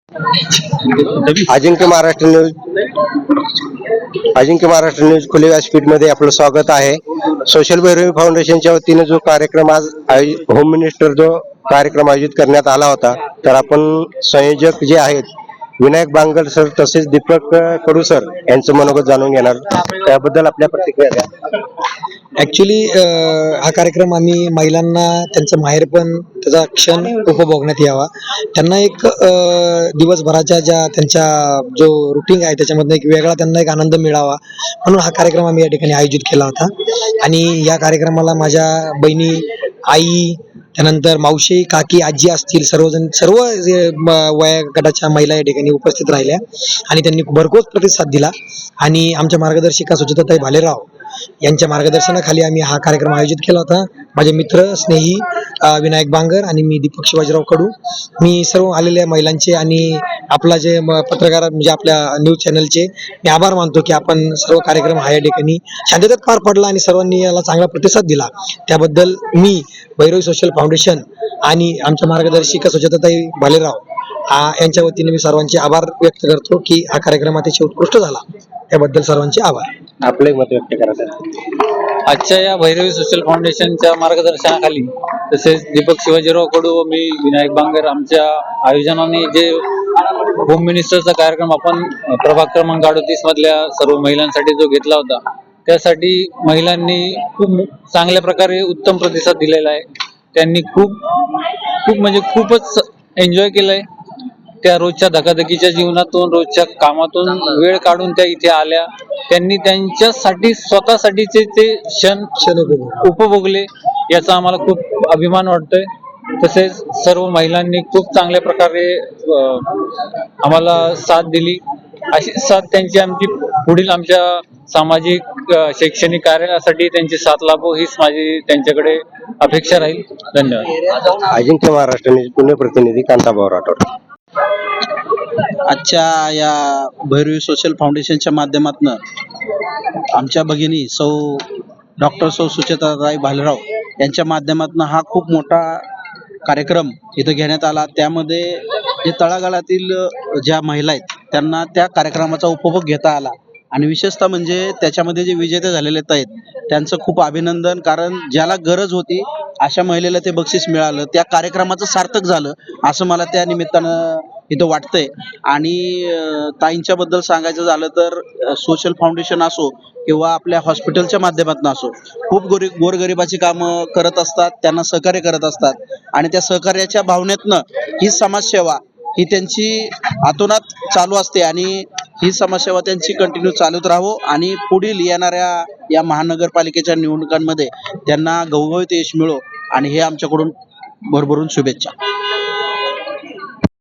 अजिंक्य Maharashtra news खुले व्यासपीठमध्ये आपलं स्वागत आहे. सोशल भैरवी फाउंडेशनच्या वतीने जो कार्यक्रम आज होम मिनिस्टर जो कार्यक्रम आयोजित करण्यात आला होता, तर आपण संयोजक जे आहेत विनायक बांगर सर तसेच दीपक कडू सर यांचं मनोगत जाणून घेणार. त्याबद्दल आपल्या प्रतिक्रिया द्या. ऍक्च्युली हा कार्यक्रम आम्ही महिलांना त्यांचं माहेरपण त्याचा क्षण उपभोगण्यात यावा, त्यांना एक दिवसभराच्या ज्या त्यांच्या जो रुटीन आहे त्याच्यामधनं एक वेगळा त्यांना एक आनंद मिळावा म्हणून हा कार्यक्रम आम्ही या ठिकाणी आयोजित केला होता. आणि या कार्यक्रमाला माझ्या बहिणी, आई, त्यानंतर मावशी, काकी, आजी असतील सर्व वया गटाच्या महिला या ठिकाणी उपस्थित राहिल्या आणि त्यांनी भरघोस प्रतिसाद दिला. आणि आमच्या मार्गदर्शिका सुचिताताई भालेराव यांच्या मार्गदर्शनाखाली आम्ही हा कार्यक्रम आयोजित केला होता. माझे मित्र स्नेही विनायक बांगर आणि मी दीपक शिवाजीराव कडू, मी सर्व आलेल्या महिलांचे आणि आपला जे पत्रकार म्हणजे आपल्या न्यूज चॅनलचे मी आभार मानतो की आपण सर्व कार्यक्रम हा या ठिकाणी शांततेत पार पडला आणि सर्वांनी याला चांगला प्रतिसाद दिला. त्याबद्दल मी भैरवी सोशल फाउंडेशन आणि आमच्या मार्गदर्शिका सुजाताताई भालेराव यांच्या वतीने मी सर्वांचे आभार व्यक्त करतो की हा कार्यक्रम अतिशय उत्कृष्ट झाला. त्याबद्दल सर्वांचे आभार. आपले मत व्यक्त करा. आजच्या या भैरवी सोशल फाउंडेशनच्या मार्गदर्शनाखाली तसेच दीपक शिवाजीराव कडू व मी विनायक बांगर आमच्या आयोजनाने जे होम मिनिस्टरचा कार्यक्रम आपण प्रभाग क्रमांक 38 मधल्या सर्व महिलांसाठी जो घेतला होता, त्यासाठी महिलांनी खूप चांगल्या प्रकारे उत्तम प्रतिसाद दिलेला आहे. त्यांनी खूपच एन्जॉय केलंय. त्या रोजच्या धकाधकीच्या जीवनातून, रोजच्या कामातून वेळ काढून त्या इथे आल्या. त्यांनी त्यांच्यासाठी स्वतःसाठीचे ते क्षण उपभोगले, याचा आम्हाला खूप अभिमान वाटतोय. तसेच सर्व महिलांनी खूप चांगल्या प्रकारे आम्हाला साथ दिली. अशी साथ त्यांची आमची पुढील आमच्या सामाजिक शैक्षणिक कार्यासाठी त्यांची साथ लाभो हीच माझी त्यांच्याकडे अपेक्षा राहील. धन्यवाद. अजिंक्य महाराष्ट्र न्यूज पुणे प्रतिनिधी कांताभाऊ राठोड. आजच्या या भैरवी सोशल फाउंडेशनच्या माध्यमातून आमच्या भगिनी डॉक्टर सुचेताताई भालेराव यांच्या माध्यमातून हा खूप मोठा कार्यक्रम इथं घेण्यात आला. त्यामध्ये जे तळागाळातील ज्या महिला आहेत त्यांना त्या कार्यक्रमाचा उपभोग घेता आला आणि विशेषतः म्हणजे त्याच्यामध्ये जे विजेते झालेले आहेत त्यांचं खूप अभिनंदन, कारण ज्याला गरज होती अशा महिलेला ते बक्षीस मिळालं, त्या कार्यक्रमाचं सार्थक झालं असं मला त्या निमित्तानं इथं वाटतंय. आणि ताईंच्या बद्दल सांगायचं झालं तर सोशल फाउंडेशन असो किंवा आपल्या हॉस्पिटलच्या माध्यमातून असो, खूप गोरगरिबाची कामं करत असतात, त्यांना सहकार्य करत असतात आणि त्या सहकार्याच्या भावनेतनं ही समाजसेवा ही त्यांची आतोनात चालू असते आणि ही समाजसेवा त्यांची कंटिन्यू चालूच राहावो आणि पुढील येणाऱ्या या महानगरपालिकेच्या निवडणुकांमध्ये त्यांना घवघवीत यश मिळो आणि हे आमच्याकडून भरभरून शुभेच्छा.